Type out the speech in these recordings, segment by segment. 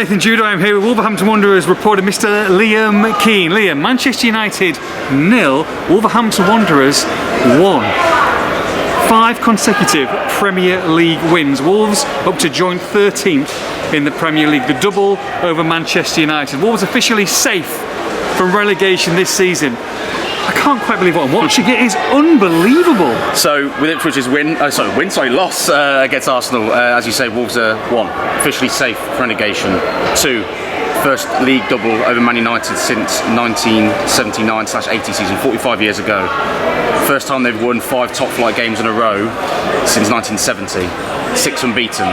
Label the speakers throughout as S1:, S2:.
S1: Nathan Judo. I'm here with Wolverhampton Wanderers reporter Mr. Liam Keane. Liam, Manchester United 0, Wolverhampton Wanderers 1. 5 consecutive Premier League wins. Wolves up to joint 13th in the Premier League. The double over Manchester United. Wolves officially safe from relegation this season. I can't quite believe what I'm watching. It is unbelievable.
S2: So with Ipswich's loss against Arsenal, as you say, Wolves are 1, officially safe from relegation. 2, first league double over Man United since 1979/80 season, 45 years ago. First time they've won 5 top flight games in a row since 1970. 6 unbeaten.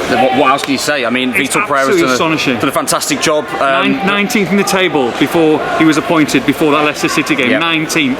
S2: What else can you say? I mean, Vitor Pereira's done a fantastic job.
S1: 19th in the table before he was appointed, before that Leicester City game. Yep. 19th.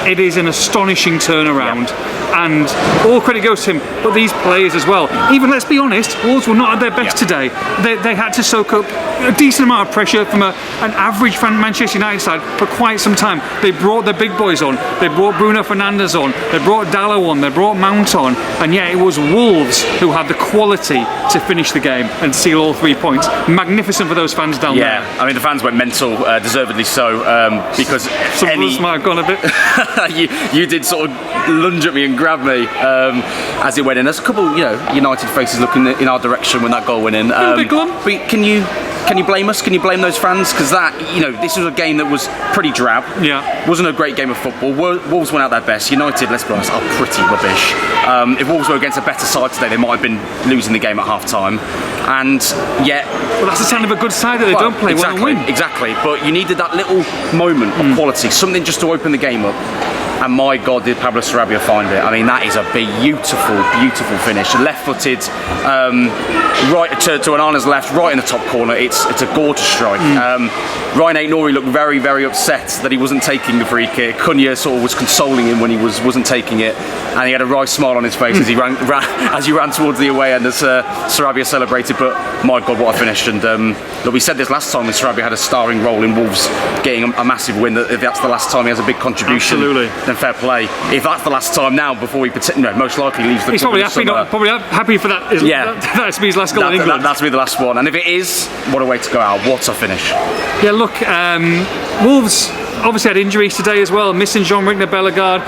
S1: It is an astonishing turnaround, and all credit goes to him, but these players as well. Even, let's be honest, Wolves were not at their best today. They had to soak up a decent amount of pressure from an average Manchester United side for quite some time. They brought the big boys on. They brought Bruno Fernandes on. They brought Dalot on. They brought Mount on. And yet it was Wolves who had the quality to finish the game and seal all 3 points. Magnificent for those fans down there.
S2: Yeah, I mean, the fans went mental, deservedly so, because
S1: some of us might have gone a bit.
S2: you did sort of lunge at me and grab me as it went in. There's a couple, United faces looking in our direction when that goal went in.
S1: Big lump.
S2: But can you blame us? Can you blame those fans? Because this was a game that was pretty drab.
S1: Yeah.
S2: Wasn't a great game of football. Wolves went out their best. United, let's be honest, are pretty rubbish. If Wolves were against a better side today, they might have been losing the game at half time. And yet,
S1: well, that's the sign of a good side that they don't play well and win.
S2: Exactly. But you needed that little moment of quality, something just to open the game up. And my God, did Pablo Sarabia find it. I mean, that is a beautiful, beautiful finish. Left-footed, right to Onana's left, right in the top corner. It's a gorgeous strike. Ryan Aït-Nouri looked very, very upset that he wasn't taking the free kick. Cunha sort of was consoling him when he wasn't taking it. And he had a wry smile on his face as he ran towards the away end as Sarabia celebrated. But my God, what a finish. And look, we said this last time when Sarabia had a starring role in Wolves getting a massive win, that if that's the last time he has a big contribution,
S1: absolutely,
S2: then fair play. If that's the last time now, before he most likely leaves the club,
S1: he's probably happy for that. That to be his last goal in England.
S2: That's to be the last one. And if it is, what a way to go out. What a finish.
S1: Yeah, look, Wolves obviously had injuries today as well, missing Jean-Ric Bellegarde,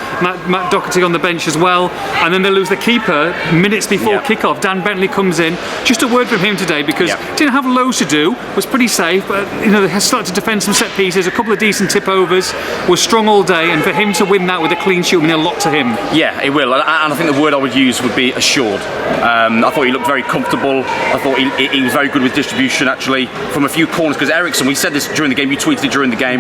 S1: Matt Doherty on the bench as well, and then they lose the keeper minutes before kick-off. Dan Bentley comes in. Just a word from him today, because didn't have loads to do, was pretty safe, but they started to defend some set pieces, a couple of decent tip-overs, was strong all day, and for him to win that with a clean sheet will mean a lot to him.
S2: Yeah, it will, and I think the word I would use would be assured. I thought he looked very comfortable. I thought he was very good with distribution, actually, from a few corners, because Eriksen, we said this during the game, you tweeted it during the game,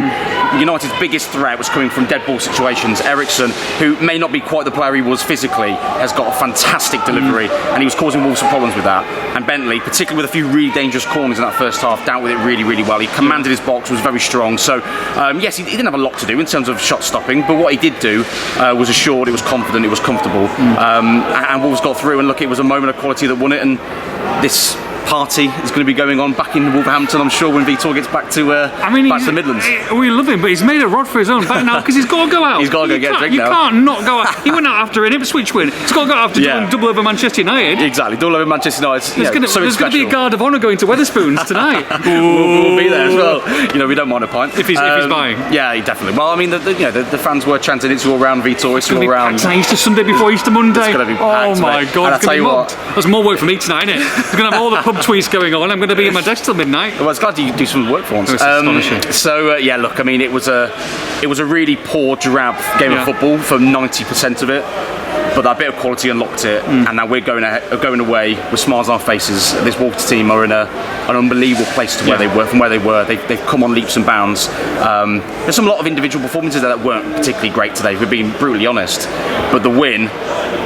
S2: United's biggest threat was coming from dead ball situations. Eriksen, who may not be quite the player he was physically, has got a fantastic delivery, and he was causing Wolves some problems with that. And Bentley, particularly with a few really dangerous corners in that first half, dealt with it really, really well. He commanded his box, was very strong. So, yes, he didn't have a lot to do in terms of shot stopping, but what he did do was assured, it was confident, it was comfortable. And Wolves got through, and look, it was a moment of quality that won it, and this party is going to be going on back in Wolverhampton, I'm sure, when Vitor gets back to back to the Midlands.
S1: We love him, but he's made a rod for his own back now, because he's got to go out.
S2: He's got to go get a drink now.
S1: You can't not go out. He went out after an Ipswich win. He's got to go out after doing double over Manchester United.
S2: Exactly, double over Manchester United.
S1: There's going to be a guard of honour going to Wetherspoons tonight.
S2: we'll be there as well. We don't mind a pint
S1: if he's buying.
S2: Yeah, definitely. Well, I mean, the fans were chanting it's all round Vitor. It's all round.
S1: Easter Sunday before Easter Monday.
S2: It's going to be packed.
S1: Oh my God!
S2: I'll tell you what.
S1: There's more work for me tonight, isn't it? We're going to have all the pub tweets going on. I'm going to be at my desk till midnight.
S2: Well, it's glad you do some work for once.
S1: Astonishing.
S2: So look, I mean, it was a really poor, drab game of football for 90% of it. But that bit of quality unlocked it, and now we're going away with smiles on our faces. This Wolves team are in an unbelievable place to where they were. From where they were, they've come on leaps and bounds. There's a lot of individual performances there that weren't particularly great today, if we're being brutally honest. But the win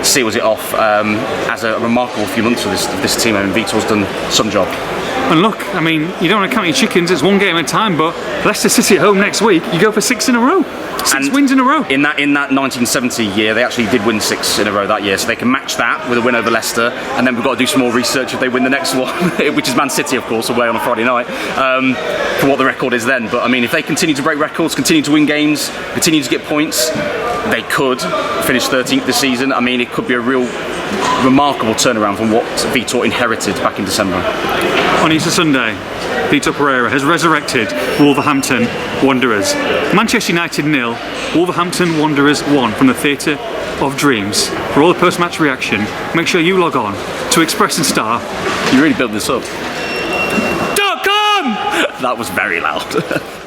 S2: seals it off as a remarkable few months for this team, and Vitor's done some job.
S1: And look, I mean, you don't want to count your chickens, it's one game at a time, but Leicester City at home next week, you go for 6 in a row. 6 wins in a row.
S2: In that 1970 year, they actually did win 6 in a row that year, so they can match that with a win over Leicester, and then we've got to do some more research if they win the next one, which is Man City, of course, away on a Friday night, for what the record is then. But I mean, if they continue to break records, continue to win games, continue to get points, they could finish 13th this season. I mean, it could be a real remarkable turnaround from what Vitor inherited back in December.
S1: On Easter Sunday, Vitor Pereira has resurrected Wolverhampton Wanderers. Manchester United 0, Wolverhampton Wanderers 1 from the Theatre of Dreams. For all the post-match reaction, make sure you log on to Express and Star.
S2: You really built this up.
S1: .com!
S2: That was very loud.